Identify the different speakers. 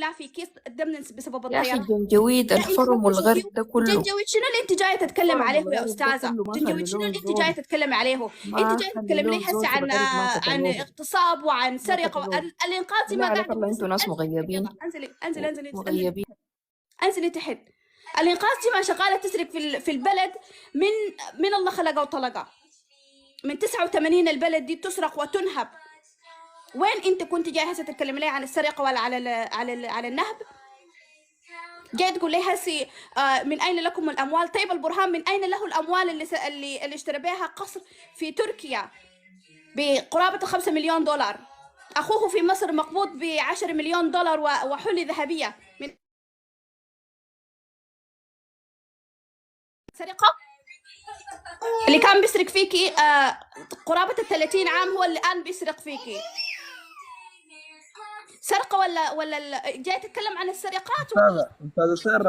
Speaker 1: لا في كيس ضمن بسبب
Speaker 2: يا أخي
Speaker 1: الطيران.
Speaker 2: الجنجويد
Speaker 1: لا انت
Speaker 2: الحرم والغرب ده كله.
Speaker 1: جنجويد شنو اللي انت جايه تتكلم
Speaker 2: الحرم
Speaker 1: عليه يا
Speaker 2: والغرب ده
Speaker 1: استاذه؟
Speaker 2: كله ما
Speaker 1: جنجويد
Speaker 2: خلوا
Speaker 1: شنو
Speaker 2: له
Speaker 1: اللي انت جايه
Speaker 2: زول،
Speaker 1: تتكلم عليه؟ انت
Speaker 2: ما
Speaker 1: جايه
Speaker 2: خلوا
Speaker 1: تتكلم
Speaker 2: له
Speaker 1: لي هسه
Speaker 2: زول في
Speaker 1: عن
Speaker 2: الغرب ما
Speaker 1: عن
Speaker 2: قتلوه.
Speaker 1: اغتصاب وعن
Speaker 2: ما
Speaker 1: سرقه.
Speaker 2: قتلوه.
Speaker 1: الانقاذ دي
Speaker 2: بالله
Speaker 1: ما
Speaker 2: عليك
Speaker 1: قاعده
Speaker 2: الله
Speaker 1: بتصير.
Speaker 2: انتوا ناس
Speaker 1: انزلي تحت
Speaker 2: مغيبين
Speaker 1: يلا، انزلي تحت.
Speaker 2: مغيبين.
Speaker 1: انزلي تحت. الانقاذ دي ما شغاله تسرق في البلد من الله خلقه وطلقه. من 89 البلد دي تسرق وتنهب. وين انت كنت جاي هسه تتكلم لي عن السرقه ولا على النهب؟ جاي تقول لي هسي من اين لكم الاموال؟ طيب البرهان من اين له الاموال اللي اشترى بها قصر في تركيا بقرابه 5 مليون دولار؟ اخوه في مصر مقبوض ب10 مليون دولار وحلي ذهبيه من سرقه. اللي كان بيسرق فيكي قرابه 30 عام هو اللي الان بيسرق فيكي. سرقه ولا جاي تتكلم عن السرقات؟
Speaker 3: استاذ